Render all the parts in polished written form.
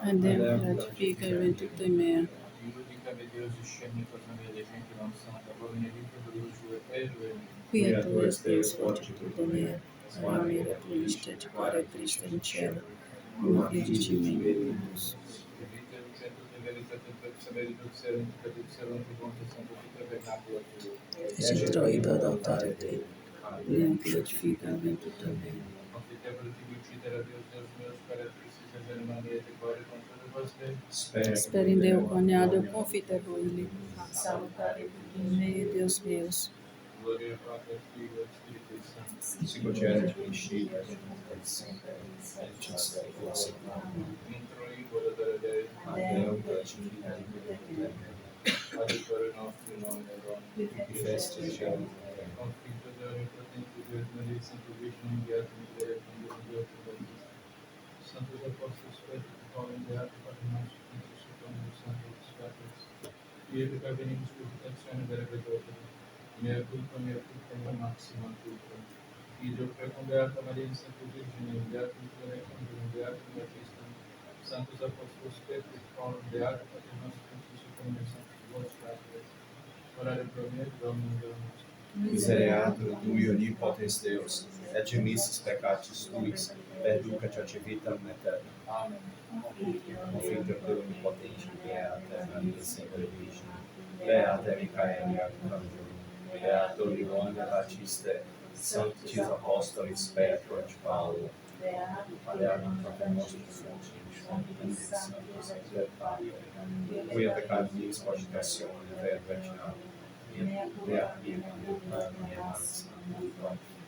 Adem gratifica e tutto in me. Qui a tu Deus fortitudo mea, mira tu lista de cuore triste in cielo, non credici meus. E se troido ad altare te, non gratifica e tutto in me. Spero in Deo coniado confitevoli, salutare tutti in me, Deus meus. Si concede di uscire sempre ci sta forse Adeo gratifica di tutti i festi di cielo Santos Apóstolos Pedro e Paulo enviato para nós juntos com os santos papas e prevenimos purificazione delle vedote mea massima culpa Ideo preconbeata Maria in Santa Virgine enviato in Fiore enviato in Batista Santos Apóstolos Pedro e Paulo enviato para nós juntos com os santos papas orare pro me Domini Misereatur tui omnipotens Deus, et dimissis peccatis tuis, perducat ad vitam aeternam. Amen. Confiteor Deo omnipotente, beata Maria sempre Virgine, beata Micaela Arcangelo, beato Ioane Batiste, sanctis apostolis Petro et Paulo, beatum Pater nostrum sanctus et Pater, quia peccatis cogitatione verbo et in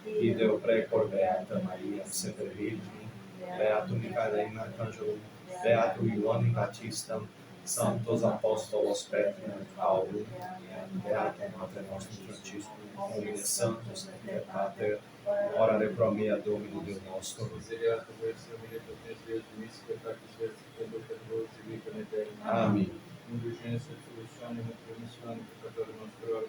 Ideo precor beata Maria sempre Virgine, beatum Micaelem Arcangelo, beatum Ioannem Baptistam, sanctos apostolos Petro et Paulo, beatum Pater nostrum Franciscum, homine santos et Pater, orare pro mea Domini Deus nostro. Miseriato verso mille potens Deus dimissi peccatis versi conducet vos vita eterna. Amen. Indulgenza et soluzione et permissione peccatore nostro,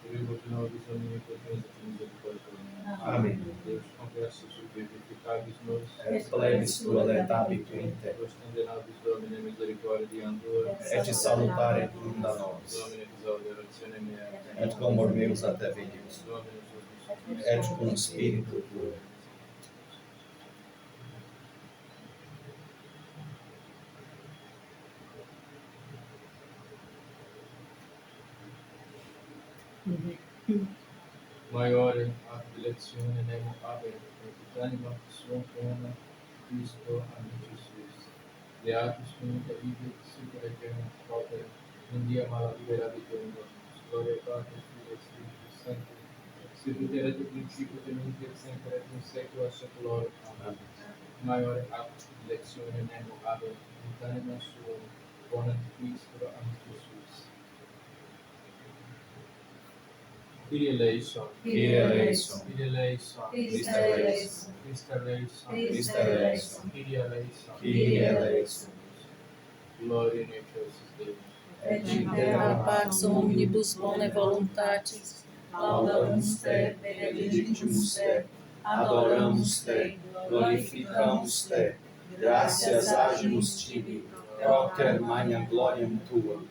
Uribus nobis omnipotens et misericordia. Amen. Deus converso vivificabis nos, Et plebis tua letabitur inter, ostende nobis Domine misericordiam tua, et salutare tunda nobis, Domine exaudi oratione mea, et clamor meus a te venimus, Domine Jesús, et cum spiritu tuo. Maiore ad dilectione nemo habet, et anima suam pena, Christo amicis suis. Beatus nunca ibi, super aeternus Pater, in dia mala liberabitur in dominus. Gloria Patri, Filii et Spiritus Sancti, sicut erat in principio et nunc et semper et in saecula saeculorum. Amen. Maiore ad dilectione nemo habet, et anima suam ponent Christo amicis suis. Kyrie eleison. Kyrie eleison. Kyrie eleison. Christe eleison. Christe eleison. Christe eleison. Kyrie eleison. Kyrie eleison. Gloria in excelsis Deus. Et in Terra pax omnibus bone voluntatis, laudamus te, benedictimus te, adoramos te, glorificamos te, gracias agimus tibi, propter magnam gloriam tua.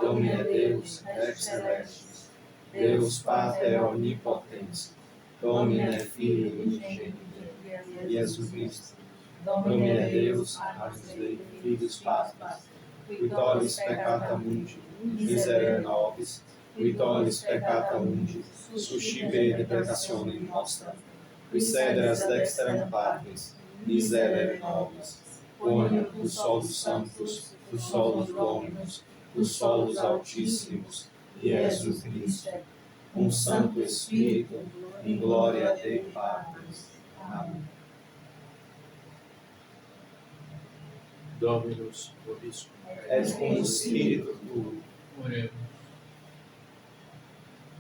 Domine Deus, ex celestis, Deus Pater omnipotens, Domine Filii unigenitus, Iesu Christi, Domine Deus, agnus Dei, Filius Patris, qui tollis peccata mundi, miserere nobis, qui tollis peccata mundi, suscipere deprecationem nostra, qui sederas dexteram Patris, miserere nobis, ponia tu solus sanctus, tu solus dominus, tu solus altissimos, Iesu Christi, um Santo Espírito, em glória a Dei Patris. Amém. Dominus vobiscum. És com o Espírito tuo. Oremos.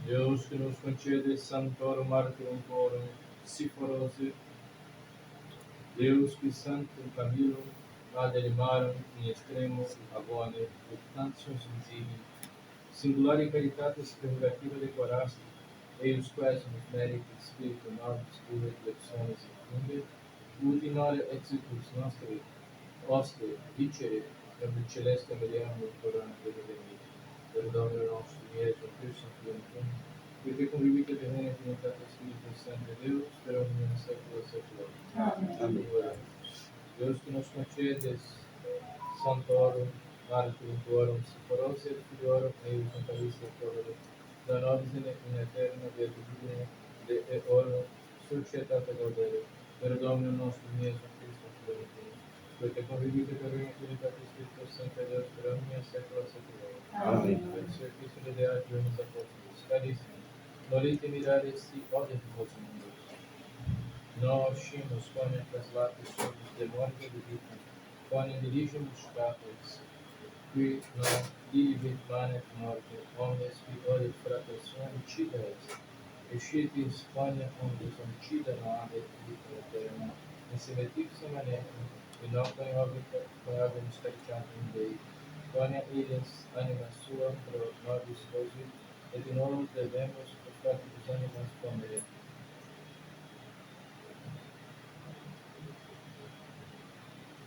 Deus que nos concede Sanctorum Martyrum Corum Siforose, Deus que Santo Camilo ad animarum in extremo abone et tantius visili, singulari caritatis prerrogativa decoraste, eius quaes nos meritis spiritu nobis tuae electiones infunde, ut in ore exitus nostri, oste, dicere, per il celeste mediano corona per venire, per Domino nostro, Iesu Christum, Fiat qui te convivite bene Trinitatis Spiritus Sancti Deus, per omnium saecula saeculorum. Amém. Deus que nos concedes Santorum, Martyrum Tuorum, Sephorosa et Filiorum, eius Santalisca Proverum, da nobis in eterna beatitudine de oro, societate gaudere, per Dominum nostrum Iesu Christum Fiat qui te convivite per omnium Trinitatis Spiritus Sancti Deus, per omnia saecula saeculorum. Amém. Per servicio de Agionis Apostolus, carissimi, volite mirare sti ode vos mundos. Nos scimus quam traslatus solus de morte de vita, quam diligimus capes, qui non dilibit manet morte, omnes qui odet fratres uncida est, et scitis quania omnes uncida non habet vita eterna, in semetifsa manetum, in noctem habemus cariciatum Dei, quania illis anima sua pro nobis posit, et in olus debemus pro fratibus animas ponere.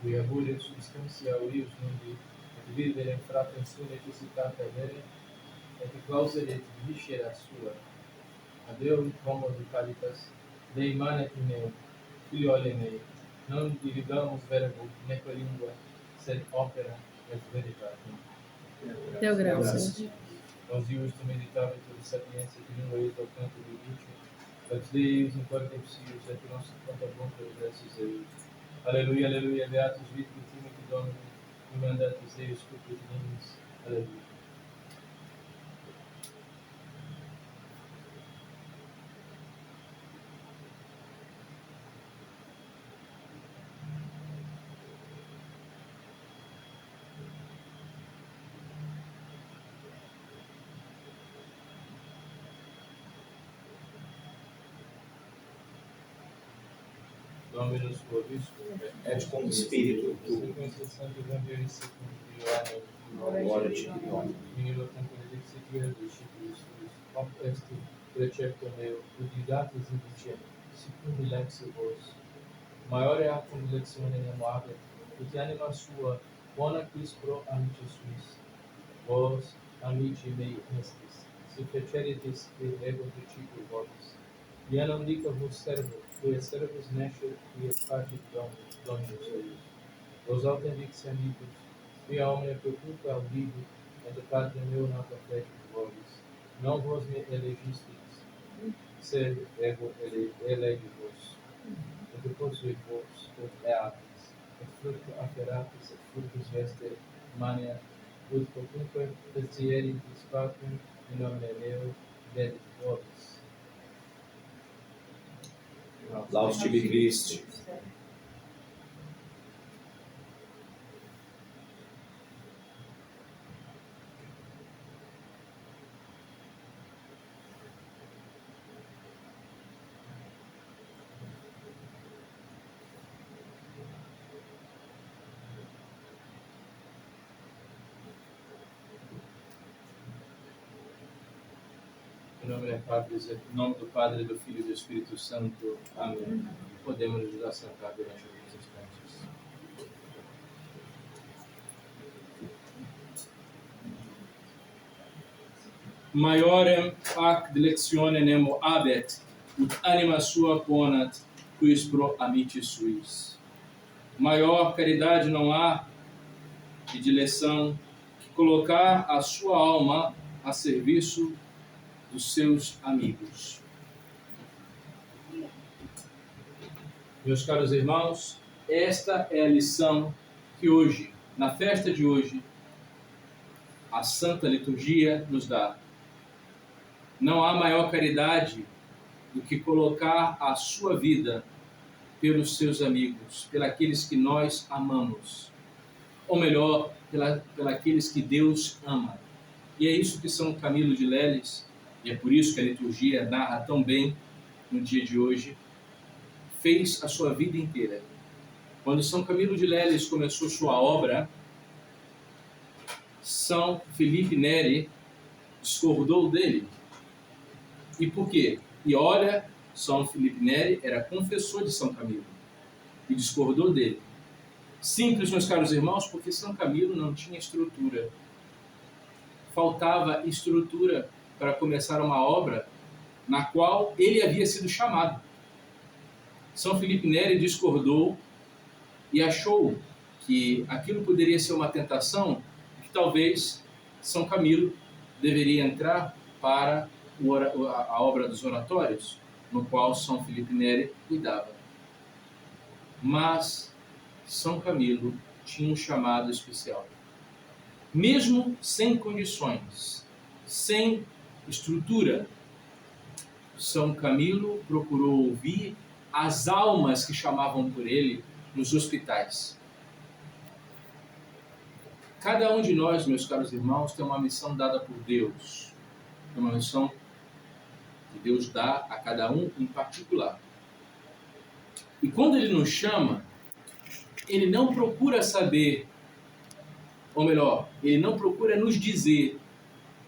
Qui aburit substantia aureus mundi, et vivere in fratrem sua necessitate avere, et clauserit viscera sua. Ad eum comodo caritas, Dei manet in meum, filiole mei, non dividamus verbo, neque lingua, sed opera et veritatem. Deu graças. Nos ius meditabitur sapientia et lingua et canto vivice, et Deus in corde psius et nostrum contabuntur gracias eius. Alleluia, alleluia, beatus vitis Timothy Domini, mandatus Deus cupiet nimis. Alleluia. Dominus vobiscum, Et cum spiritu tuo. sequentia Sancti Evangelii secundum Ioannem, Gloria ti Dio. Minilo tempore dixit discipulis tuis, hoc est precepto meo, ut didatis in dicendo, sicum lexi vos. Maiore actum lectione nemo habet, ut anima sua bona quis pro amicis suis. Vos, amici mei estis, si feceritis et ego discipul vobis. Ia non dica vos servo, qui servus nesce, qui et facit Dominus eius. Vos autem vixi amicus, qui a omne preculpa audibit, et de parte meu nata fecit vobis. Non vos me elegistis, sed ego elegi vos. Et posuit vos, ut eatis, et fructu aferatis, et fructus vester mania, ut quocunque tertieritis factum in nomine meo dedit vobis. Laus tibi Christi. Em nome do Padre, do Filho e do Espírito Santo. Amém. Podemos nos assentar durante alguns instantes. Maiorem ac dilectione nemo habet, ut anima sua ponat, quis pro amici suis. Maior caridade não há de dileção que colocar a sua alma a serviço dos seus amigos. Meus caros irmãos, esta é a lição que hoje, na festa de hoje, a Santa Liturgia nos dá. Não há maior caridade do que colocar a sua vida pelos seus amigos, pelos que nós amamos, ou melhor, pelos que Deus ama. E é isso que São Camilo de Leles, e é por isso que a liturgia narra tão bem no dia de hoje, fez a sua vida inteira. Quando São Camilo de Leles começou sua obra, São Felipe Neri discordou dele. E por quê? E olha, São Felipe Neri era confessor de São Camilo. e discordou dele. Simples, meus caros irmãos, porque São Camilo não tinha estrutura. Faltava estrutura para começar uma obra na qual ele havia sido chamado. São Felipe Neri discordou e achou que aquilo poderia ser uma tentação, que talvez São Camilo deveria entrar para a obra dos oratórios, no qual São Felipe Neri cuidava. Mas São Camilo tinha um chamado especial. Mesmo sem condições, sem estrutura, São Camilo procurou ouvir as almas que chamavam por ele nos hospitais. Cada um de nós, meus caros irmãos, tem uma missão dada por Deus. É uma missão que Deus dá a cada um em particular. E quando Ele nos chama, Ele não procura saber, ou melhor, Ele não procura nos dizer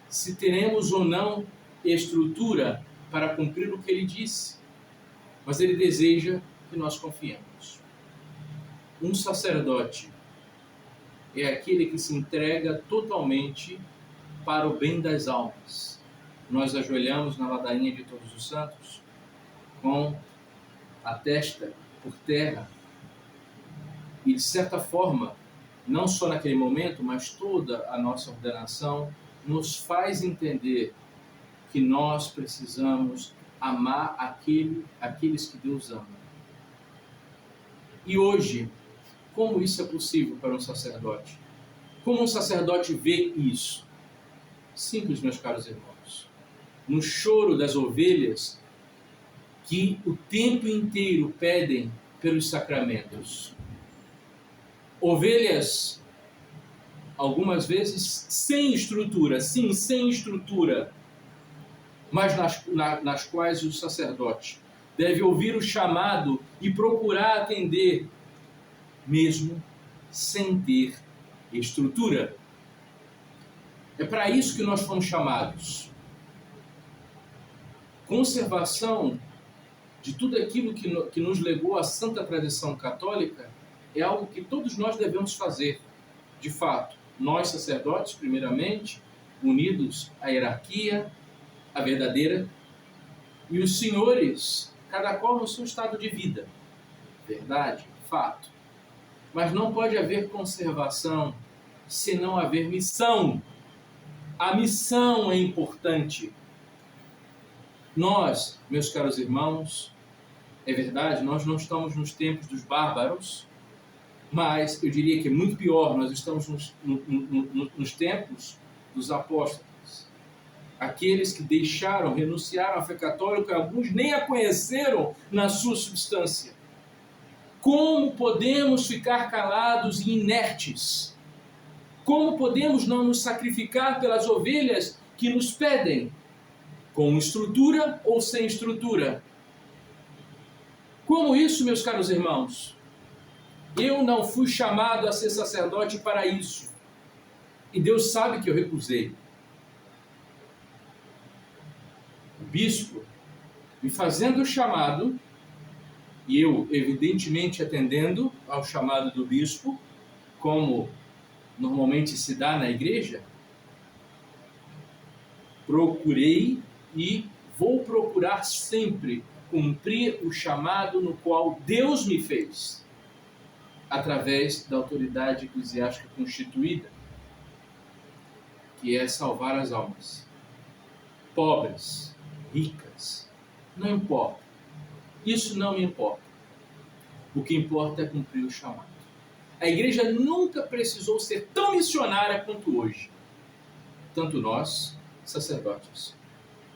se teremos ou não estrutura para cumprir o que Ele disse, mas Ele deseja que nós confiemos. Um sacerdote é aquele que se entrega totalmente para o bem das almas. Nós ajoelhamos na ladainha de Todos os Santos com a testa por terra e, de certa forma, não só naquele momento, mas toda a nossa ordenação nos faz entender que nós precisamos amar aqueles que Deus ama. E hoje, como isso é possível para um sacerdote? Como um sacerdote vê isso? Simples, meus caros irmãos. No choro das ovelhas que o tempo inteiro pedem pelos sacramentos. Ovelhas, algumas vezes, sem estrutura, sim, sem estrutura, mas nas quais o sacerdote deve ouvir o chamado e procurar atender, mesmo sem ter estrutura. É para isso que nós fomos chamados. Conservação de tudo aquilo que nos legou a santa tradição católica é algo que todos nós devemos fazer. De fato, nós sacerdotes, primeiramente, unidos à hierarquia, a verdadeira, e os senhores, cada qual no seu estado de vida. Verdade, fato. Mas não pode haver conservação se não haver missão. A missão é importante. Nós, meus caros irmãos, é verdade, nós não estamos nos tempos dos bárbaros, mas eu diria que é muito pior, nós estamos nos tempos dos apóstolos. Aqueles que deixaram, renunciaram à fé católica, alguns nem a conheceram na sua substância. Como podemos ficar calados e inertes? Como podemos não nos sacrificar pelas ovelhas que nos pedem? Com estrutura ou sem estrutura? Como isso, meus caros irmãos? Eu não fui chamado a ser sacerdote para isso. E Deus sabe que eu recusei. O bispo, me fazendo o chamado, e eu, evidentemente, atendendo ao chamado do bispo, como normalmente se dá na igreja, procurei e vou procurar sempre cumprir o chamado no qual Deus me fez, através da autoridade eclesiástica constituída, que é salvar as almas. Pobres, ricas, não importa. Isso não me importa. O que importa é cumprir o chamado. A igreja nunca precisou ser tão missionária quanto hoje. Tanto nós, sacerdotes,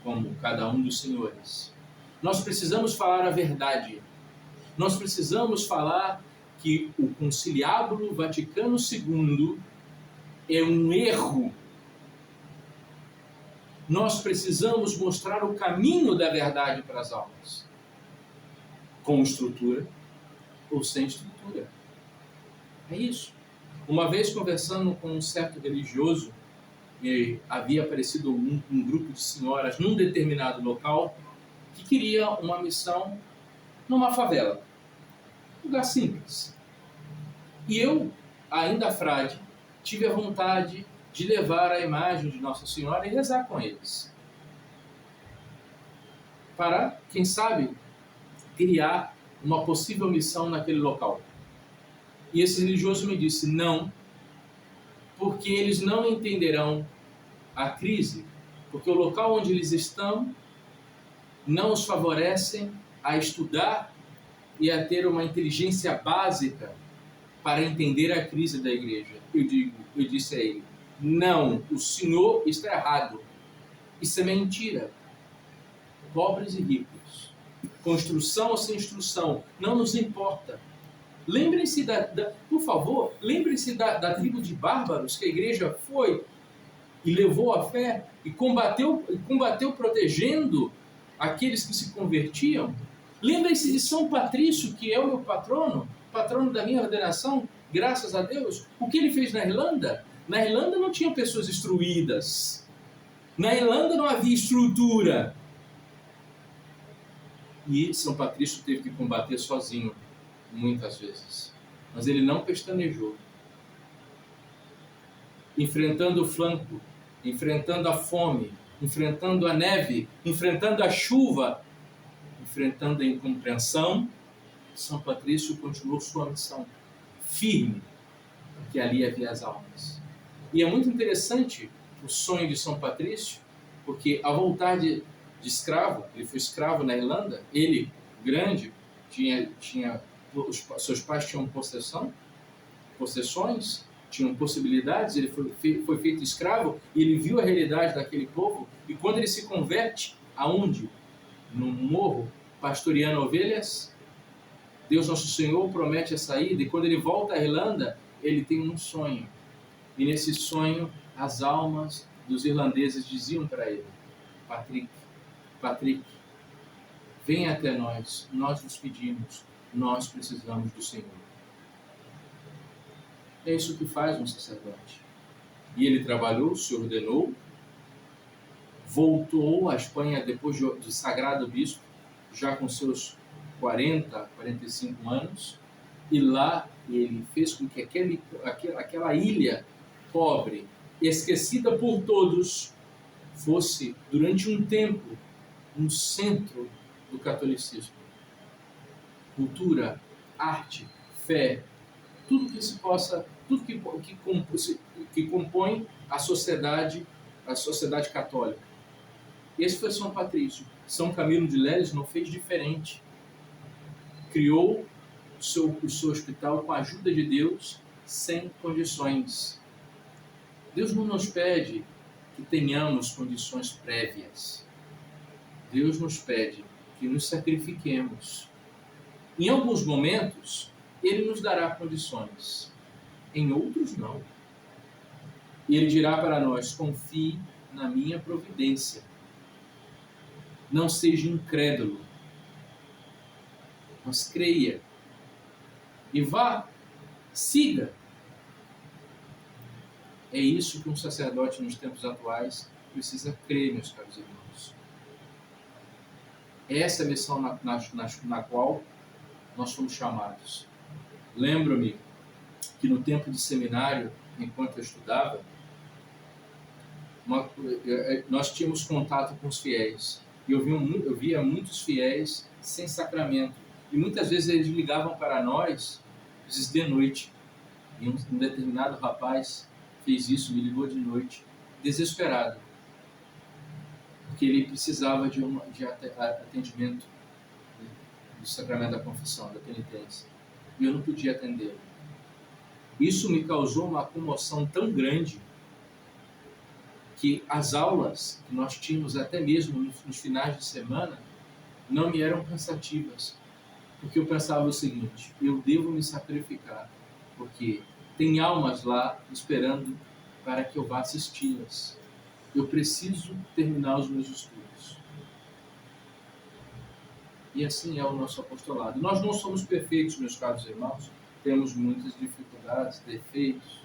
como cada um dos senhores. Nós precisamos falar a verdade. Nós precisamos falar que o Conciliábulo Vaticano II é um erro. Nós precisamos mostrar o caminho da verdade para as almas. Com estrutura ou sem estrutura. É isso. Uma vez conversando com um certo religioso, havia aparecido um grupo de senhoras num determinado local que queria uma missão numa favela. lugar simples. E eu, ainda frade, tive a vontade de levar a imagem de Nossa Senhora e rezar com eles. Para, quem sabe, criar uma possível missão naquele local. E esse religioso me disse, não, porque eles não entenderão a crise, porque o local onde eles estão não os favorecem a estudar e a ter uma inteligência básica para entender a crise da igreja. Eu disse a ele, não, o senhor está errado. Isso é mentira. Pobres e ricos, construção ou sem instrução, não nos importa. Lembrem-se, por favor, lembrem-se da tribo de bárbaros que a igreja foi e levou a fé e combateu protegendo aqueles que se convertiam. Lembrem-se de São Patrício, que é o meu patrono da minha ordenação, graças a Deus. O que ele fez na Irlanda? Na Irlanda não tinha pessoas instruídas. Na Irlanda não havia estrutura. E São Patrício teve que combater sozinho, muitas vezes. Mas ele não pestanejou. Enfrentando o flanco, enfrentando a fome, enfrentando a neve, enfrentando a chuva, enfrentando a incompreensão, São Patrício continuou sua missão firme, porque ali havia as almas. E é muito interessante o sonho de São Patrício, porque ao voltar de escravo, ele foi escravo na Irlanda, ele, grande, seus pais tinham possessões, tinham possibilidades, ele foi feito escravo, e ele viu a realidade daquele povo, e quando ele se converte, aonde? Num morro, pastoreando ovelhas, Deus Nosso Senhor promete a saída, e quando ele volta à Irlanda, ele tem um sonho. E nesse sonho, as almas dos irlandeses diziam para ele, Patrick, venha até nós nos pedimos, nós precisamos do Senhor. É isso que faz um sacerdote. E ele trabalhou, se ordenou, voltou à Espanha depois de sagrado bispo, já com seus 40, 45 anos, e lá ele fez com que aquela ilha pobre, esquecida por todos, fosse, durante um tempo, um centro do catolicismo. Cultura, arte, fé, tudo que se possa, tudo que compõe a sociedade católica. Esse foi São Patrício. São Camilo de Leles não fez diferente. Criou o seu hospital com a ajuda de Deus, sem condições. Deus não nos pede que tenhamos condições prévias. Deus nos pede que nos sacrifiquemos. Em alguns momentos, Ele nos dará condições. Em outros, não. E Ele dirá para nós, confie na minha providência. Não seja incrédulo, mas creia. E vá, siga. É isso que um sacerdote nos tempos atuais precisa crer, meus caros irmãos. Essa é a missão na qual nós fomos chamados. Lembro-me que no tempo de seminário, enquanto eu estudava, nós tínhamos contato com os fiéis. E eu via muitos fiéis sem sacramento. E muitas vezes eles ligavam para nós, de noite. E um determinado rapaz fez isso, me ligou de noite, desesperado. Porque ele precisava de atendimento do sacramento da confissão, da penitência. E eu não podia atendê-lo. Isso me causou uma comoção tão grande que as aulas que nós tínhamos até mesmo nos finais de semana não me eram cansativas, porque eu pensava o seguinte, eu devo me sacrificar, porque tem almas lá esperando para que eu vá assisti-las. Eu preciso terminar os meus estudos. E assim é o nosso apostolado. Nós não somos perfeitos, meus caros irmãos, temos muitas dificuldades, defeitos,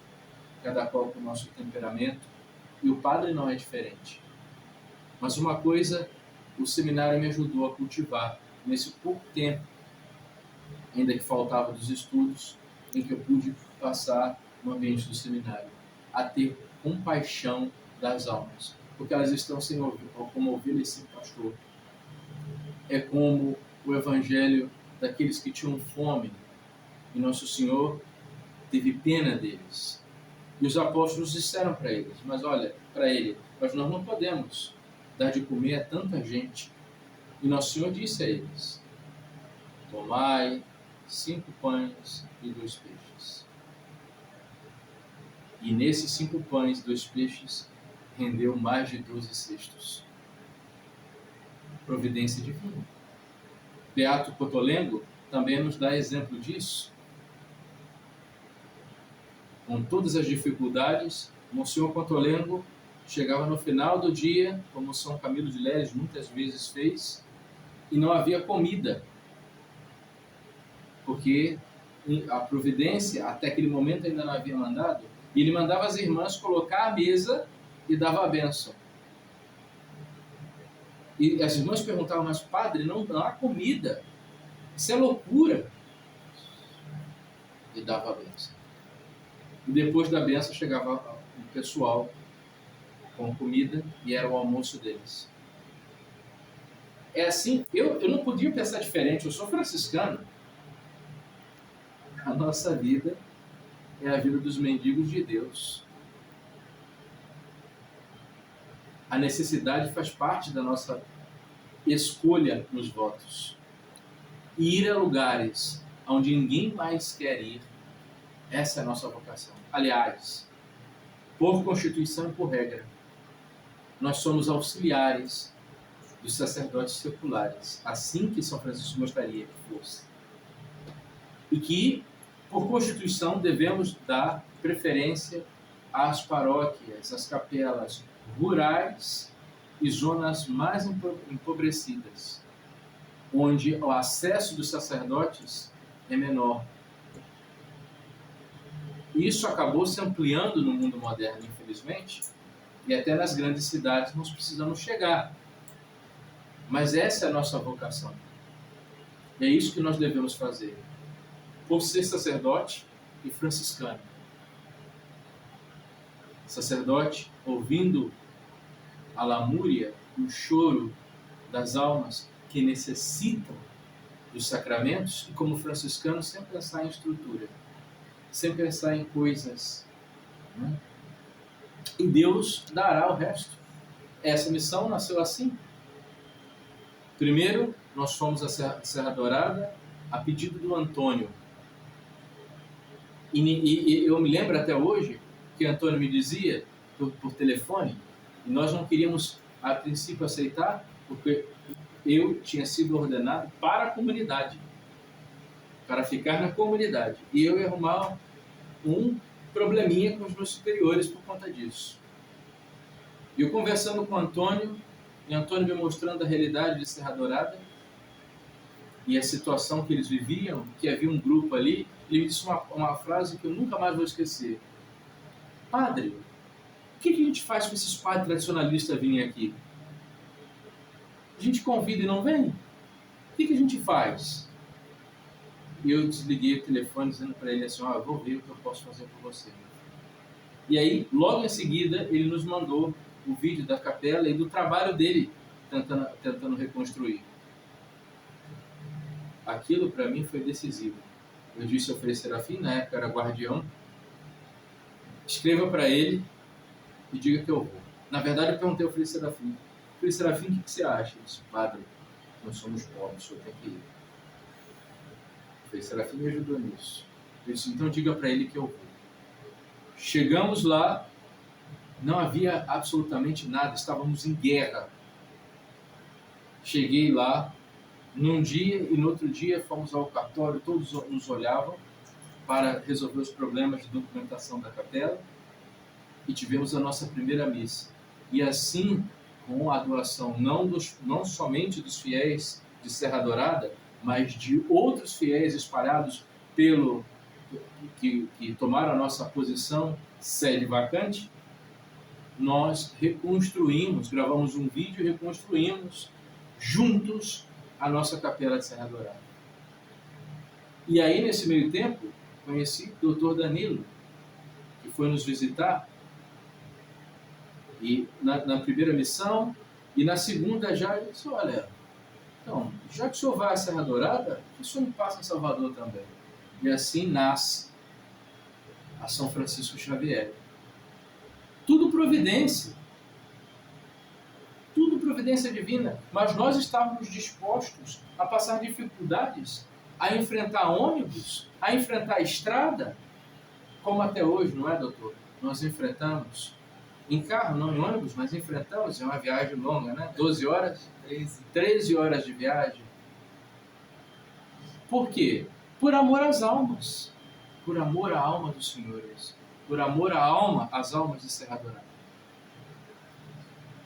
cada qual com o nosso temperamento, e o padre não é diferente. Mas uma coisa o seminário me ajudou a cultivar nesse pouco tempo ainda que faltava dos estudos, em que eu pude passar no ambiente do seminário, a ter compaixão das almas, porque elas estão sem como ovelhas sem pastor. É como o evangelho daqueles que tinham fome, e Nosso Senhor teve pena deles. E os apóstolos disseram para eles, mas olha, para ele, mas nós não podemos dar de comer a tanta gente. E Nosso Senhor disse a eles, tomai 5 pães e 2 peixes. E nesses 5 pães e 2 peixes rendeu mais de 12 cestos. Providência divina. Beato Cotolengo também nos dá exemplo disso. Com todas as dificuldades, Monsenhor Cotolengo chegava no final do dia, como São Camilo de Leles muitas vezes fez, e não havia comida, porque a providência até aquele momento ainda não havia mandado, e ele mandava as irmãs colocar a mesa e dava a bênção. E as irmãs perguntavam, mas padre, não há comida, isso é loucura. E dava a bênção. E depois da bênção chegava o pessoal com comida e era o almoço deles. É assim, eu não podia pensar diferente, eu sou franciscano. A nossa vida é a vida dos mendigos de Deus. A necessidade faz parte da nossa escolha nos votos. E ir a lugares onde ninguém mais quer ir, essa é a nossa vocação. Aliás, por constituição e por regra, nós somos auxiliares dos sacerdotes seculares, assim que São Francisco gostaria que fosse. E que, por constituição, devemos dar preferência às paróquias, às capelas rurais e zonas mais empobrecidas, onde o acesso dos sacerdotes é menor. Isso acabou se ampliando no mundo moderno, infelizmente, e até nas grandes cidades nós precisamos chegar. Mas essa é a nossa vocação. E é isso que nós devemos fazer. Por ser sacerdote e franciscano. Sacerdote, ouvindo a lamúria, o choro das almas que necessitam dos sacramentos, e como franciscano, sem pensar em estrutura, sem pensar em coisas, né? E Deus dará o resto. Essa missão nasceu assim. Primeiro, nós fomos a Serra Dourada a pedido do Antônio. E eu me lembro até hoje que Antônio me dizia por telefone, e nós não queríamos a princípio aceitar, porque eu tinha sido ordenado para a comunidade, para ficar na comunidade. E eu ia arrumar um probleminha com os meus superiores por conta disso. E eu conversando com o Antônio, e Antônio me mostrando a realidade de Serra Dourada e a situação que eles viviam, que havia um grupo ali, ele me disse uma frase que eu nunca mais vou esquecer. Padre, o que a gente faz com esses padres tradicionalistas virem aqui? A gente convida e não vem? O que a gente faz? E eu desliguei o telefone dizendo para ele assim, eu vou ver o que eu posso fazer por você. E aí, logo em seguida, ele nos mandou o vídeo da capela e do trabalho dele tentando reconstruir. Aquilo para mim foi decisivo. Eu disse ao Frei Serafim, na época era guardião, escreva para ele e diga que eu vou. Na verdade, eu perguntei ao Frei Serafim, o que você acha? Ele disse, padre, nós somos pobres, o senhor tem que ir. O Frei Serafim me ajudou nisso. Eu disse, então diga para ele que eu vou. Chegamos lá, não havia absolutamente nada, estávamos em guerra. Cheguei lá, num dia e no outro dia fomos ao cartório, todos nos olhavam para resolver os problemas de documentação da capela e tivemos a nossa primeira missa. E assim, com a doação não somente dos fiéis de Serra Dourada, mas de outros fiéis espalhados que tomaram a nossa posição sede vacante, nós reconstruímos, gravamos um vídeo e reconstruímos juntos a nossa capela de Serra Dourada. E aí, nesse meio tempo, conheci o Dr. Danilo, que foi nos visitar, e na primeira missão, e na segunda já ele disse, olha, então, já que o senhor vai à Serra Dourada, por que o senhor não passa em Salvador também? E assim nasce a São Francisco Xavier. Tudo providência divina, mas nós estávamos dispostos a passar dificuldades, a enfrentar ônibus, a enfrentar a estrada, como até hoje, não é, doutor? Nós enfrentamos, em carro, não em ônibus, mas enfrentamos, é uma viagem longa, né? 12 horas? 13 horas de viagem. Por quê? Por amor às almas, por amor à alma dos senhores, por amor à alma, às almas de Serra Dourada.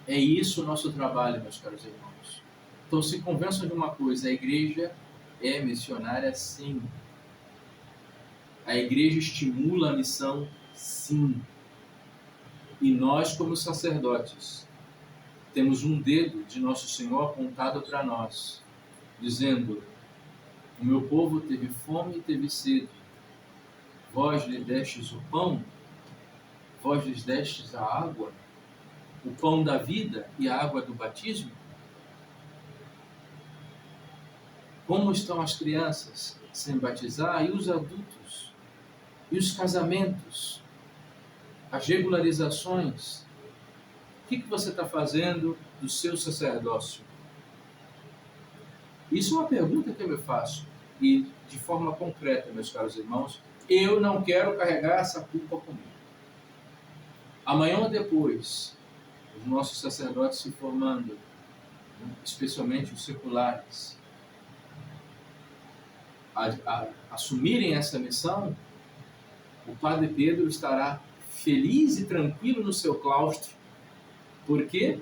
É isso o nosso trabalho, meus caros irmãos. Então se convençam de uma coisa, a igreja é missionária sim. A igreja estimula a missão sim. E nós, como sacerdotes, temos um dedo de Nosso Senhor apontado para nós, dizendo, o meu povo teve fome e teve sede. Vós lhe destes o pão, vós lhes destes a água, o pão da vida e a água do batismo? Como estão as crianças sem batizar e os adultos? E os casamentos? As regularizações? O que você está fazendo do seu sacerdócio? Isso é uma pergunta que eu me faço. E, de forma concreta, meus caros irmãos, eu não quero carregar essa culpa comigo. Amanhã ou depois, os nossos sacerdotes se formando, especialmente os seculares, assumirem essa missão, o Padre Pedro estará feliz e tranquilo no seu claustro. Por quê?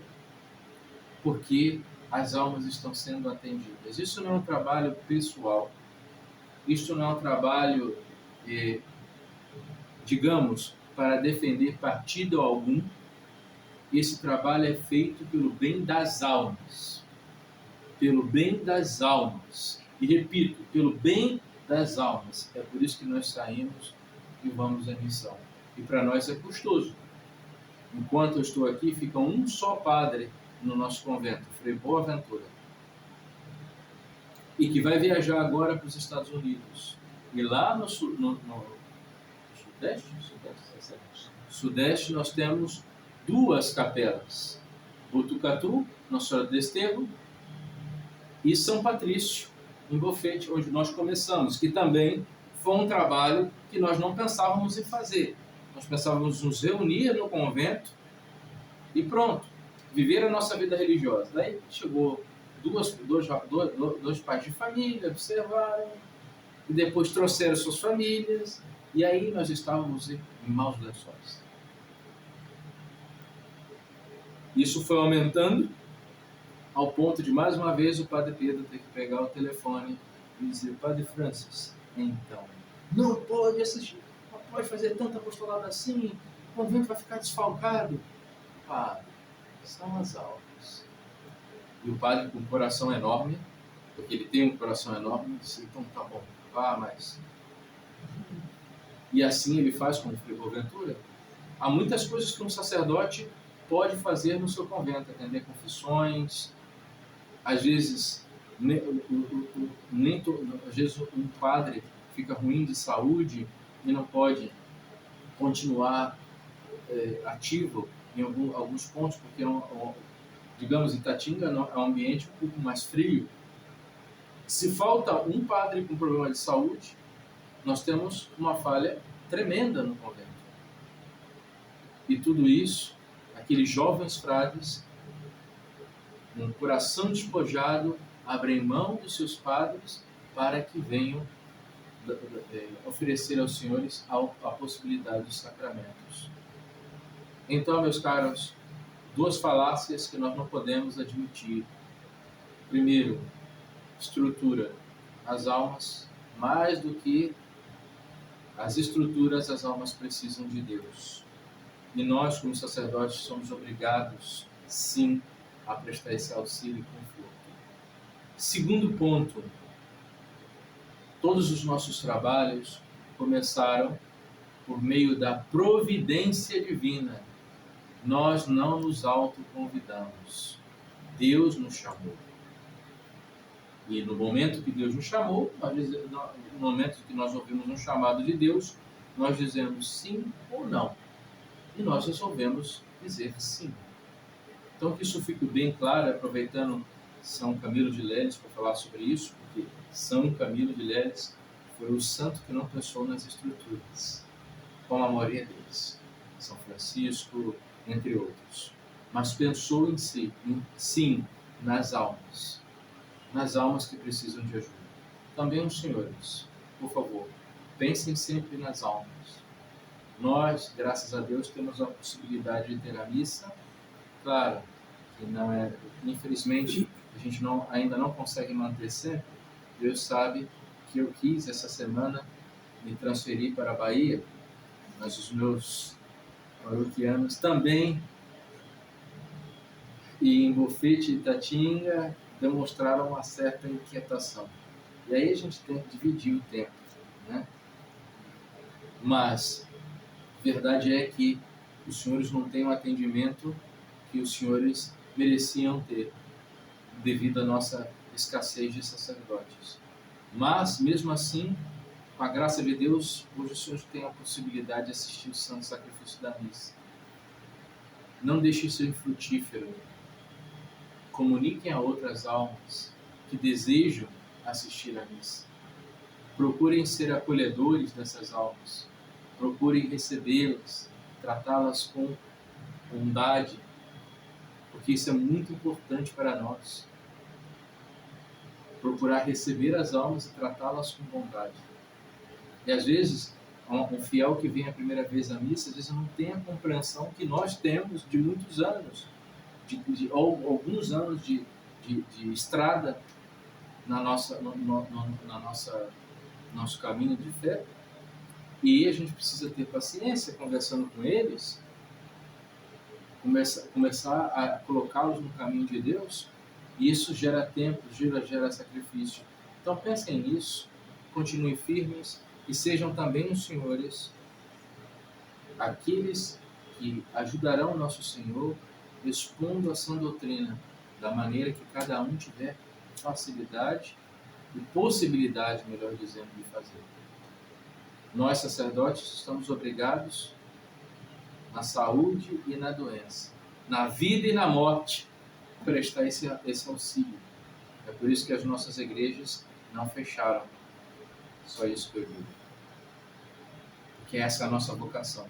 Porque as almas estão sendo atendidas. Isso não é um trabalho pessoal. Isso não é um trabalho, digamos, para defender partido algum. Esse trabalho é feito pelo bem das almas. Pelo bem das almas. E repito, pelo bem das almas. É por isso que nós saímos e vamos à missão. E para nós é custoso. Enquanto eu estou aqui, fica um só padre no nosso convento, Frei Boaventura, e que vai viajar agora para os Estados Unidos. E lá no Sudeste nós temos 2 capelas, Botucatu, Nossa Senhora do Desterro, e São Patrício, em Bofete, onde nós começamos, que também foi um trabalho que nós não pensávamos em fazer. Nós pensávamos nos reunir no convento e pronto, viver a nossa vida religiosa. Daí chegou dois pais de família, observaram, e depois trouxeram suas famílias, e aí nós estávamos em maus lençóis. Isso foi aumentando, ao ponto de, mais uma vez, o Padre Pedro ter que pegar o telefone e dizer, Padre Francis, então, não pode assistir, não pode fazer tanto apostolado assim, o convento vai ficar desfalcado. Padre, são as almas. E o padre, com um coração enorme, porque ele tem um coração enorme, disse, então tá bom, vá mais. E assim ele faz com o Frei Boaventura. Há muitas coisas que um sacerdote pode fazer no seu convento, atender confissões, às vezes um padre fica ruim de saúde e não pode continuar ativo em alguns pontos, porque digamos, Itatinga é um ambiente um pouco mais frio. Se falta um padre com problema de saúde, nós temos uma falha tremenda no convento. E tudo isso, aqueles jovens frades, com o coração despojado, abrem mão dos seus padres para que venham oferecer aos senhores a possibilidade dos sacramentos. Então, meus caros, 2 falácias que nós não podemos admitir. Primeiro, estrutura. As almas, mais do que as estruturas, as almas precisam de Deus. E nós, como sacerdotes, somos obrigados, sim, a prestar esse auxílio e conforto. Segundo ponto, Todos os nossos trabalhos começaram por meio da providência divina. Nós não nos autoconvidamos. Deus nos chamou. E no momento que Deus nos chamou, no momento que nós ouvimos um chamado de Deus, nós dizemos sim ou não. E nós resolvemos dizer sim. Então, que isso fique bem claro, aproveitando São Camilo de Leles para falar sobre isso, porque São Camilo de Leles foi o santo que não pensou nas estruturas, como a maioria deles, São Francisco, entre outros, mas pensou em si, sim, nas almas que precisam de ajuda. Também os senhores, por favor, pensem sempre nas almas. Nós, graças a Deus, temos a possibilidade de ter a missa. Claro que não é, infelizmente, a gente ainda não consegue manter sempre. Deus sabe que eu quis essa semana me transferir para a Bahia, mas os meus paroquianos também, e em Bufete e Itatinga, demonstraram uma certa inquietação. E aí a gente tem que dividir o tempo, né? Mas a verdade é que os senhores não têm o atendimento que os senhores mereciam ter, devido à nossa escassez de sacerdotes. Mas, mesmo assim, com a graça de Deus, hoje os senhores têm a possibilidade de assistir o Santo Sacrifício da Missa. Não deixe isso infrutífero. Comuniquem a outras almas que desejam assistir à missa. Procurem ser acolhedores dessas almas. Procurem recebê-las, tratá-las com bondade, porque isso é muito importante para nós. Procurar receber as almas e tratá-las com bondade. E às vezes, um fiel que vem a primeira vez à missa, às vezes não tem a compreensão que nós temos de muitos anos, alguns anos de estrada na nosso caminho de fé. E a gente precisa ter paciência conversando com eles, começar a colocá-los no caminho de Deus, e isso gera tempo, gera sacrifício. Então pensem nisso, continuem firmes e sejam também os senhores aqueles que ajudarão nosso Senhor expondo a sã doutrina da maneira que cada um tiver facilidade e possibilidade, melhor dizendo, de fazer. Nós, sacerdotes, estamos obrigados na saúde e na doença, na vida e na morte, a prestar esse auxílio. É por isso que as nossas igrejas não fecharam. Só isso que eu digo. Porque essa é a nossa vocação.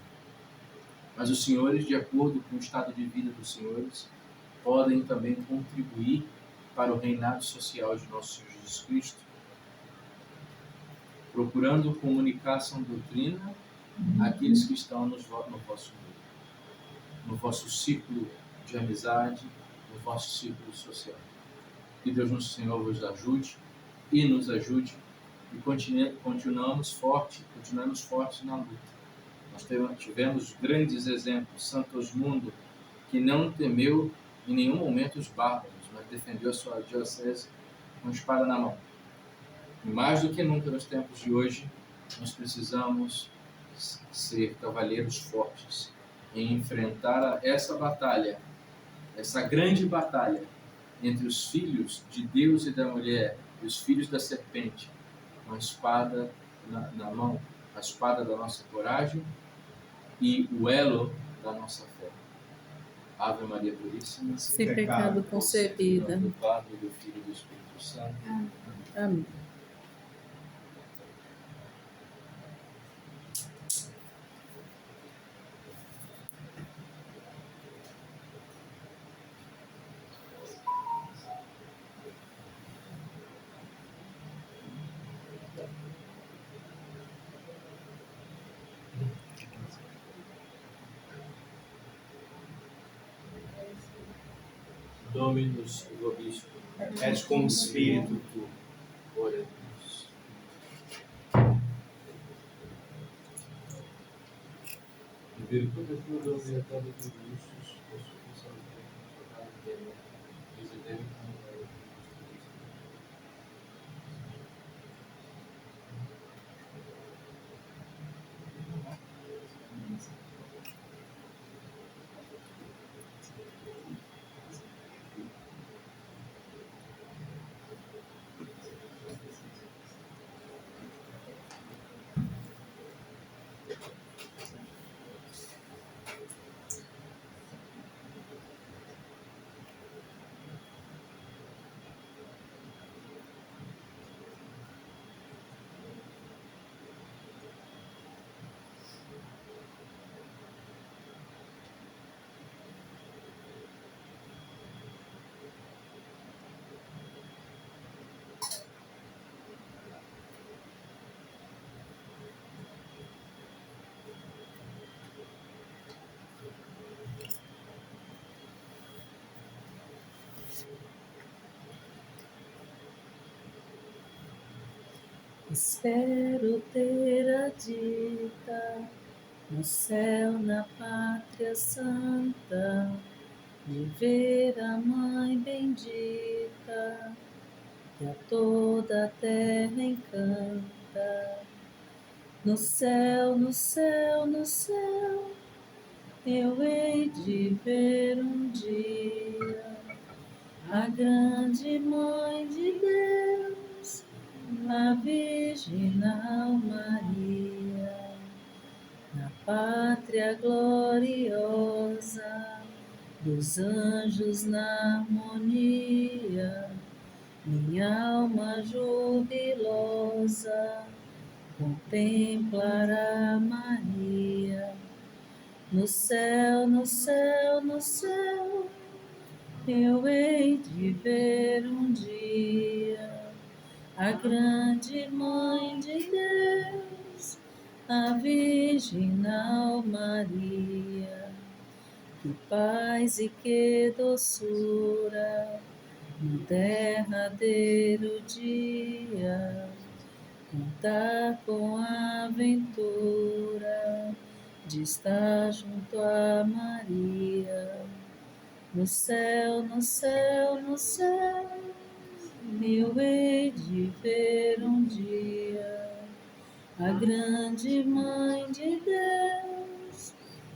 Mas os senhores, de acordo com o estado de vida dos senhores, podem também contribuir para o reinado social de nosso Senhor Jesus Cristo, procurando comunicar sã doutrina àqueles que estão no vosso meio, no vosso ciclo de amizade, no vosso ciclo social. Que Deus nosso Senhor vos ajude e nos ajude e continuamos fortes na luta. Nós tivemos grandes exemplos. Santo Osmundo, que não temeu em nenhum momento os bárbaros, mas defendeu a sua diocese com espada na mão. E mais do que nunca nos tempos de hoje, nós precisamos ser cavalheiros fortes em enfrentar essa batalha, essa grande batalha entre os filhos de Deus e da mulher e os filhos da serpente, com a espada na mão, a espada da nossa coragem e o elo da nossa fé. Ave Maria Puríssima, sem pecado concebida. do Pai, do Filho e do Espírito Santo. Amém. Dominus vobiscum. És com o Espírito tu. Oremos. Em virtude da tua obediência dos justos, posso pensar no tempo, desidero Espero ter a dita no céu, na pátria santa, de ver a Mãe bendita, que a toda a terra encanta. No céu, no céu, no céu, eu hei de ver um dia a grande Mãe de Deus, a Virginal Maria, na pátria gloriosa dos anjos na harmonia, minha alma jubilosa contemplará Maria. No céu, no céu, no céu, eu hei de ver um dia a grande Mãe de Deus, a Virginal Maria. Que paz e que doçura no derradeiro dia, contar com a aventura de estar junto a Maria. No céu, no céu, no céu, eu hei de ver um dia a grande Mãe de Deus,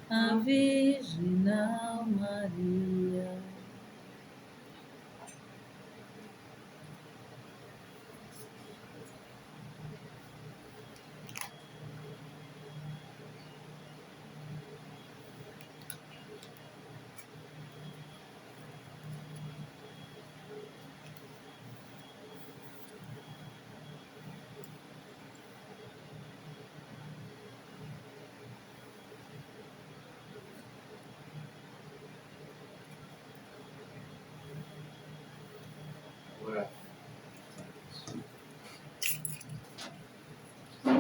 a Virginal Maria.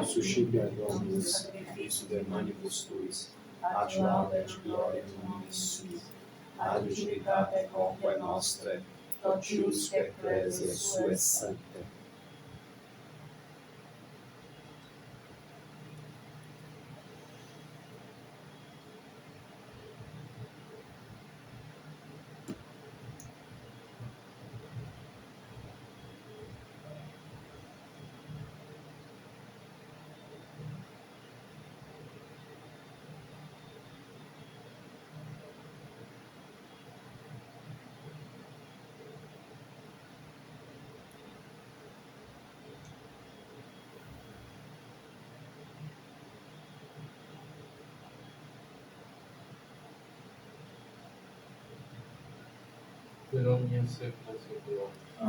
Suscite Dominus, sacrifício de manibus tuis, ad laude gloria nomine sui, ad unitate conque nostre, totiusque ecclesia sua sancta.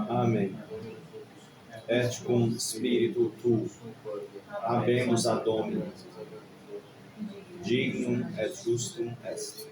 Amém. Et cum spiritu tu, habemus ad Domino, dignum et justum est.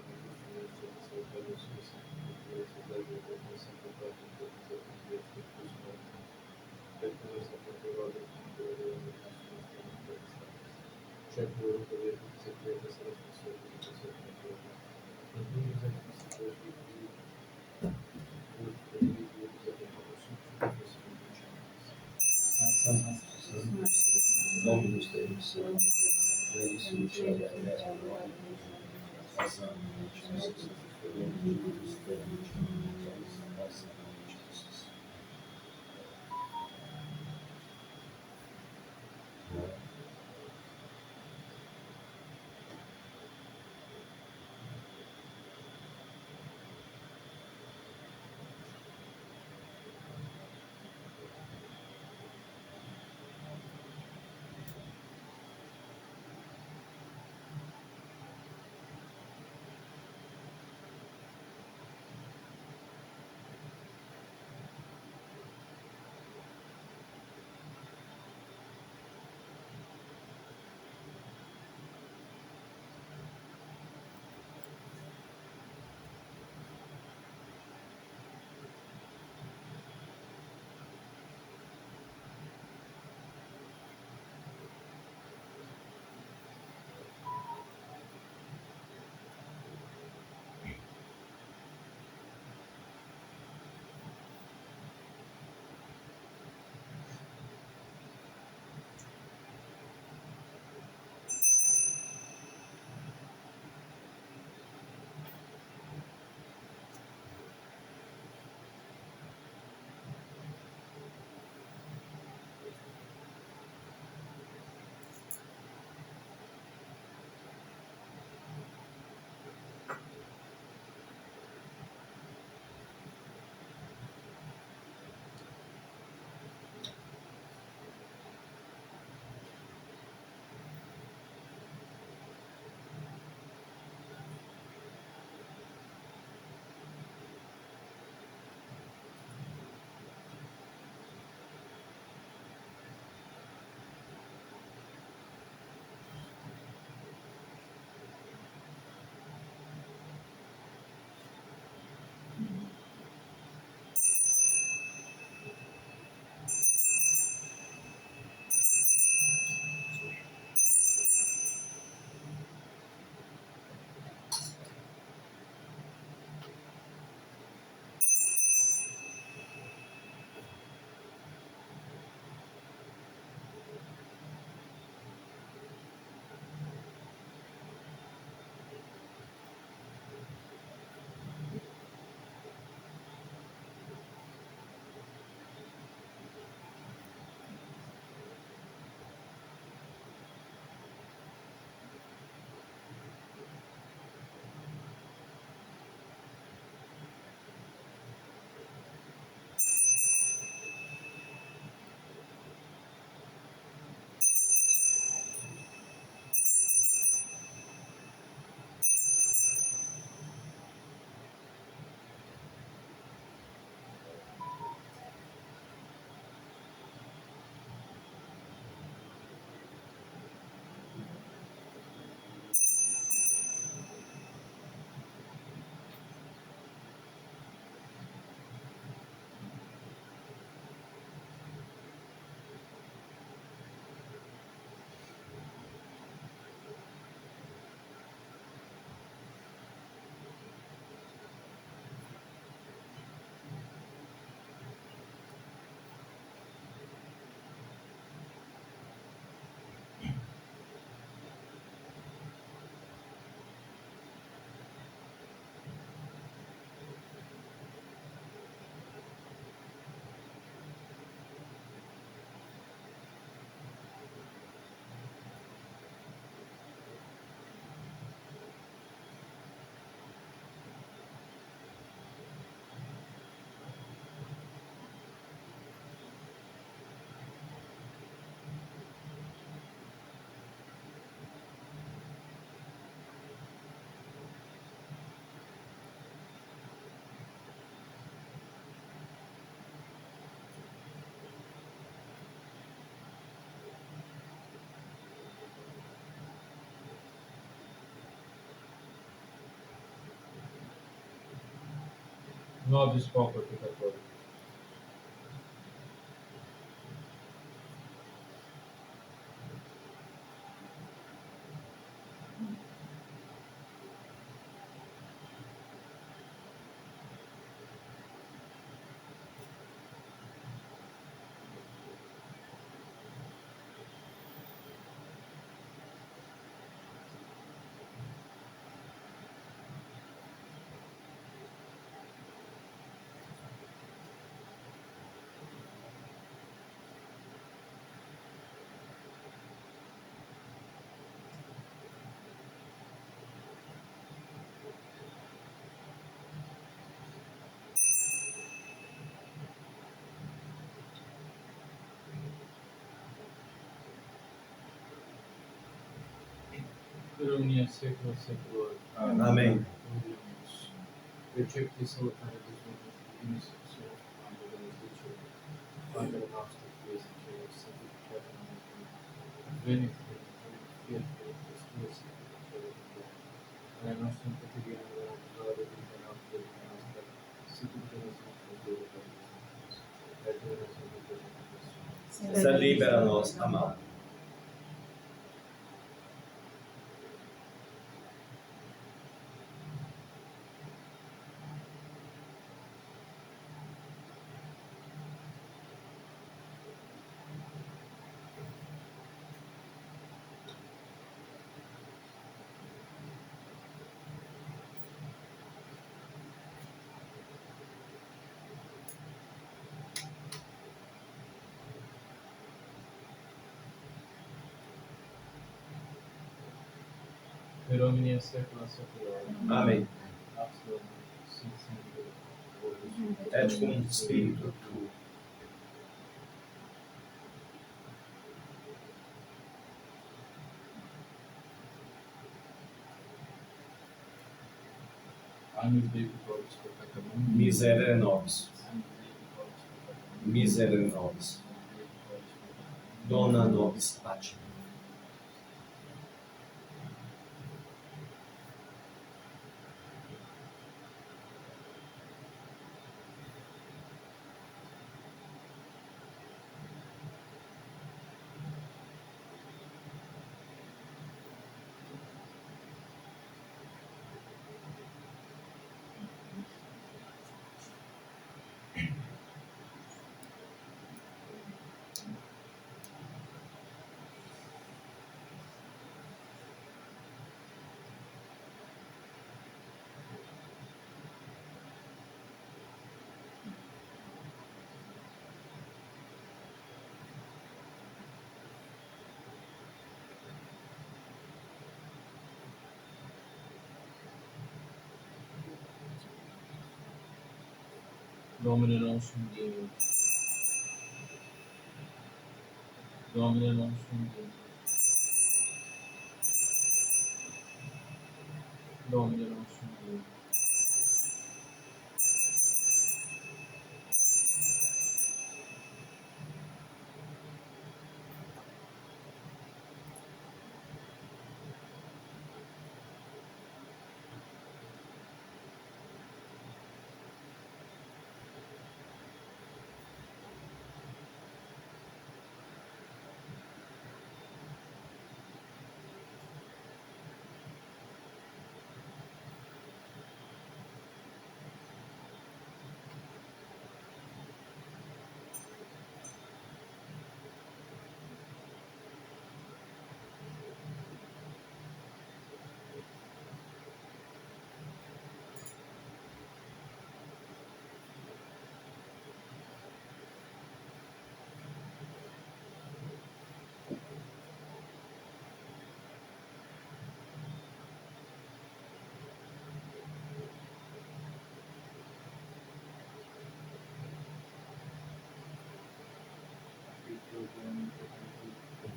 Dominus Deus, benedictus et gloriae, Nobis pauper peccatori. Per omnia secula seculor. Amém. Gloriamus. Recepti salutare Deus divinis suo quando Deus dicere. Padre nostro qui es in cielo, sanctificetur nomen tuum. Advenit regnum tuum, fiat voluntas tua sicut in cielo et in terra. Pane nostrum quotidianum da nobis hodie et nobis debita nostra, sicut et nos nostra debita nobis. Et nos debita nobis. Se libera-nos, amado. Per omnia secula seculorum. Amém. Absolum sit semper orus. Et cum spiritu tuo. Agnus Dei peccatoribus peccata mundi. Miserere nobis. Agnus Dei peccatoribus peccata mundi. Miserere nobis. Agnus Dei peccatoribus peccata mundi. Dona nobis pacem. Domine non sum Deo. Domine non sum Deo. Domine non sum Deo.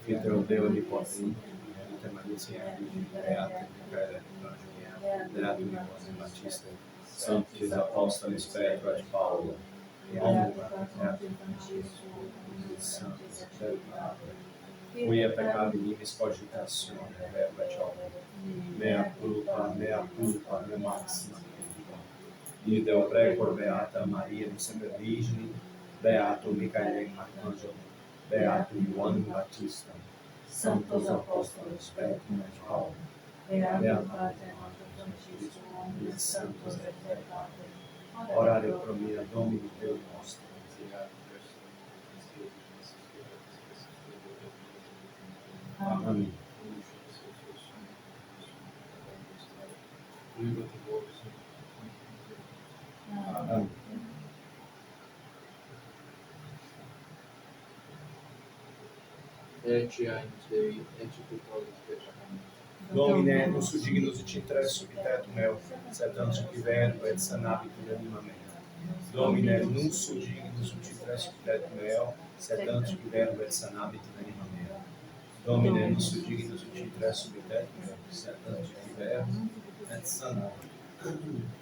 Fietro Deo onnipotente, vita maledizione, beata Micaela, anjo beato Nicodemo Batista, sanctis apostolis Petro et Paulo, omnia beato Santos, quia peccabilis cogitatione, verba et opera, mea culpa, me maxima culpa. il Deo Precor, Beata Maria, sempre Virgine, Beato Micael Arcangelo, Beato Ioannis Batista, Santos Apóstolos Petro et Paulo, Beato Pater Francisco, et Santos et Pater, orare pro mia Domini Deus nostro. Amém. Amém. Ecce ainus Dei, ecce peccavis peccamus. Domine, nus dignus et intres subitetum meo, sed ansi vivere et sanabitur anima mea. Domine, nus dignus et intres subitetum meo, sed ansi vivere et sanabitur anima mea. Domine, nus dignus et intres subitetum meo, sed ansi vivere et sanabitur.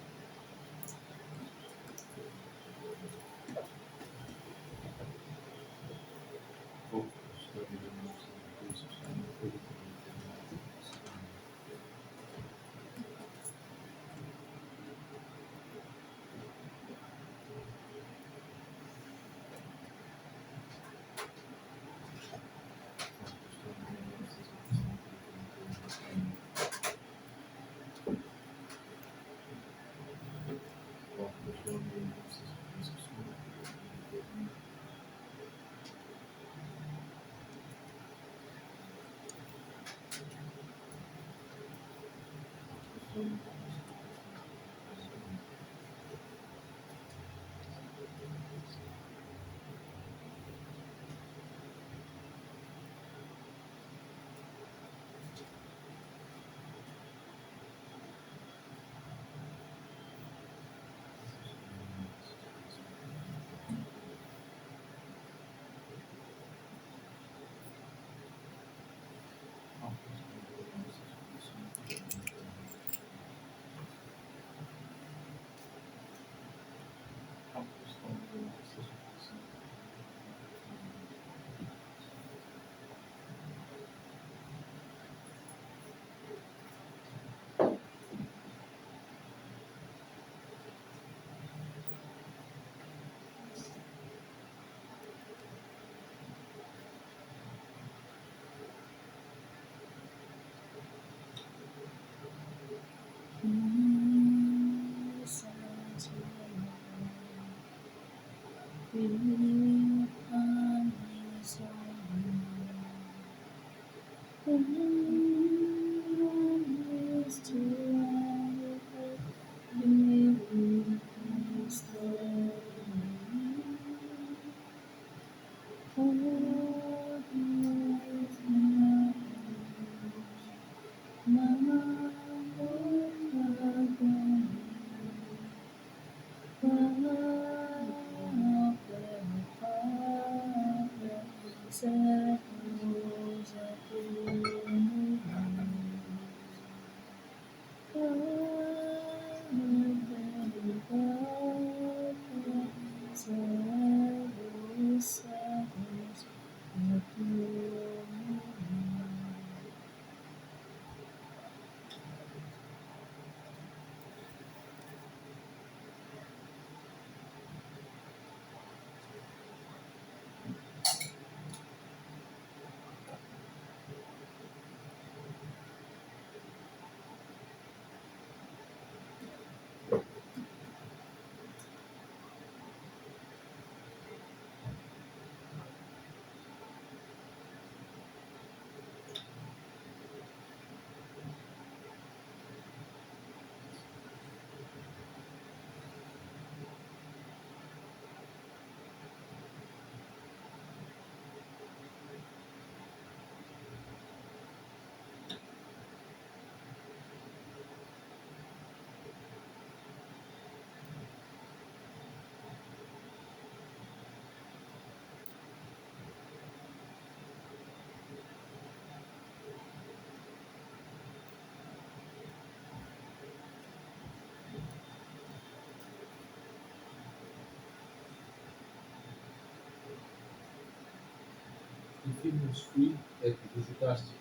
Infirmus fui et visitaste.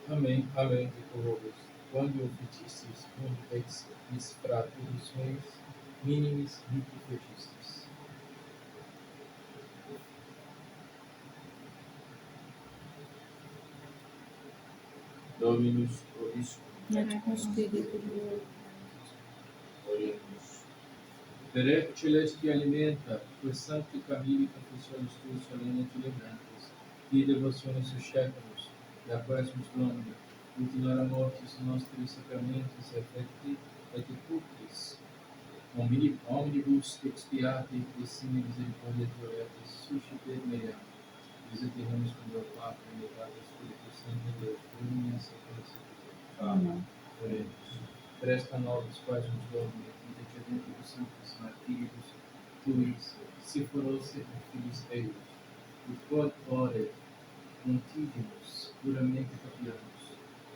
Amém, amém, te corrobos. quando oficistis cum ex fratres meis minimis vici fecistis. Dominus vobiscum. Et cum spiritu tuo. Oremus. Per celesti alimenta, quae sancti camilli confessionis tuis solene celebrantes, die devotionis suscepimus, et aquesmus Domini, ut in hora mortis nostri sacramentis effecti et putris, omnibus expiati et sine misericordia tuaetis suscite mediam. Visitemus cum Deo Patri, et Spiritus Sancti Deus, lumina secula seculorum. Amém. Oremus. Presta nobis quaesus Domini, intercedentibus sanctis martiribus tuis, Siforos et filis eius, ut quod ore contigimus puramente capiamus,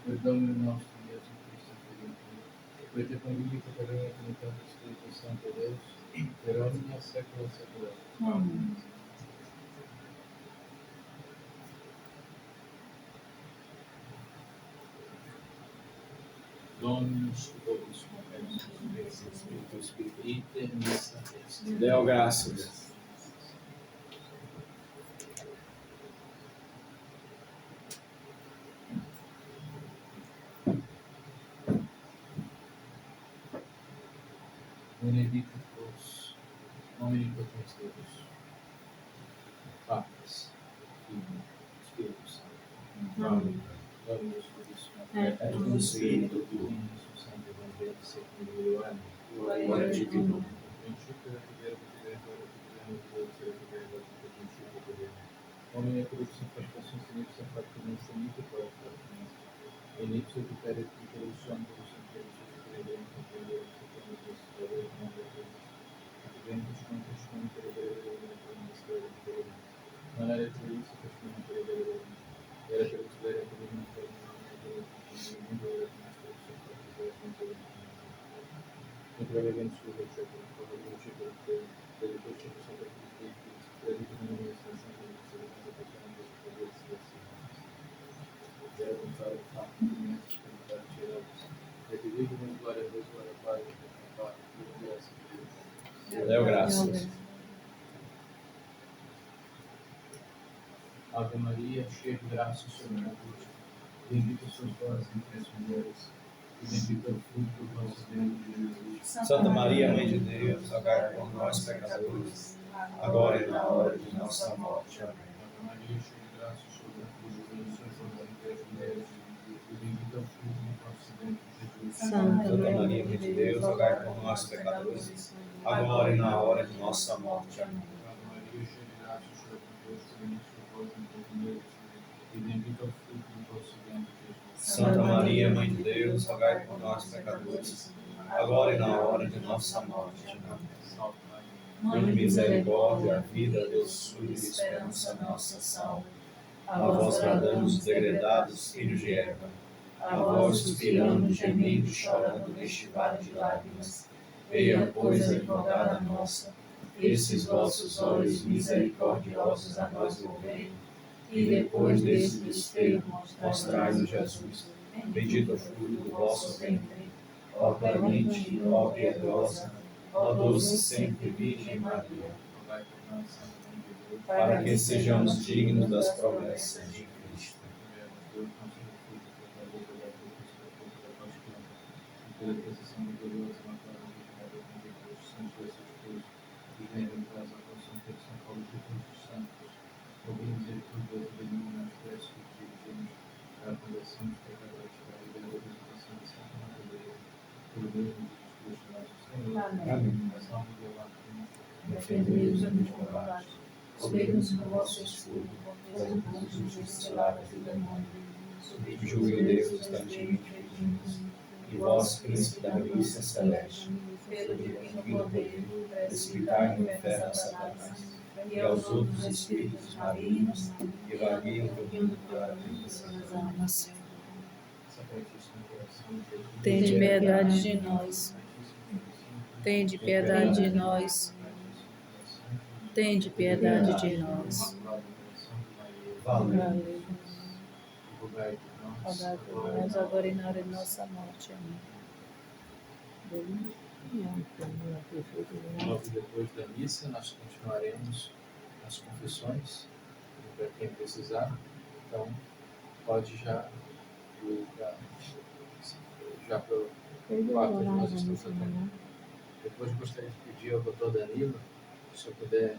per Domino nostro Iesum Christum Redemptor, quae te convivit et regnat in Patris Spiritus Sancto Deus, per omnia saecula saeculorum. Amém. Dominus vobiscum. Ite missa est. Deo graças. Benedictus vos, omnipotens Deus, Patris, Filio, Spiritus Sancto. Amém. Dominus vobiscum. Et cum spiritu tuo. Dominus Sancte Evangelii secundum Ioannem. Gloria a Deus. Principio et verbo et verbo et Deus et verbo et principio et verbo. Omnia crux in perfectum sinipsa factum senique quod factum. In ipso tuperit tutelus sanctus in terris credem et credemus et Deus et ventus contus cum credere et mysterium credem. Non erit tuis et cum credere. Era per vera credem et mundo et nostro sanctus et reverens suo secolo, quod lucet et dedicatio sanctis Christi, in nostra sancta sancta Deo contrare factum et celos, et vivimus gloria Deus gloria Patri et Filii. Deo graças. Ave Maria, cheia de graça, o Senhor é convosco. Bendita sois vós entre as mulheres, e bendito é o fruto do vosso ventre, Jesus. Santa Maria, Mãe de Deus, rogai por nós, pecadores, agora e na hora de nossa morte. Amém. Ave Maria, cheia de graça, o Senhor é convosco. Sois vós entre as mulheres, e bendito é o fruto do vosso ventre, Jesus. Santa Maria, Mãe de Deus, rogai por nós, pecadores, agora e na hora de nossa morte. Amém. Ave Maria, cheia de graça, o Senhor é convosco. Bendita sois vós entre as mulheres, e bendito é o fruto do vosso ventre, Jesus. Santa Maria, Mãe de Deus, rogai por nós, pecadores, agora e na hora de nossa morte. Amém. Salve Maria. Mãe de misericórdia, a vida, doçura e esperança nossa, salve. A vós bradamos os degredados filhos de Eva, a vós suspirando, gemendo e chorando neste vale de lágrimas. Eia, pois, advogada nossa, esses vossos olhos misericordiosos a nós volvei, e depois desse desespero mostrai-nos Jesus. Bendito o fruto do vosso ventre, ó clemente, ó piedosa, ó doce sempre Virgem Maria, Rogai por nós, Santa Mãe de Deus, para que sejamos dignos das promessas de Cristo. Deus concede fruto da boca da boca da paixão, e pela intercessão gloriosa na glória de Deus, Santo Jesus Cristo, e venha em paz a vossa São Paulo de todos os santos, ouve misericórdia e benigna nas preces que dirigimos para a conversão dos pecadores, para a liberação da visitação da Santa Maria, pelo mesmo Jesus Cristo nosso Senhor. Amém. A salva de Allah, Defendei-os a minha vontade. Escolhei-nos no vosso escudo, das montes e ciladas do demônio. Julgue Deus constantemente pedimos, e vós, Príncipe da milícia celeste, Pelo divino poder, precipitrai no inferno Satanás e aos outros espíritos malignos que vagueiam pelo mundo para as almas. Sacratíssimo coração de Jesus, Tende piedade de nós. Tende piedade de nós. Tende piedade de nós. Valeu. Aleluia. rogai por nós, rogai por agora e nós na agora hora e de na hora de nossa nossa morte. Amém. Logo depois da missa, nós continuaremos as confissões para quem precisar. Então, pode já ir para o quarto onde nós estamos atendendo. Depois gostaria de pedir ao doutor Danilo, se eu puder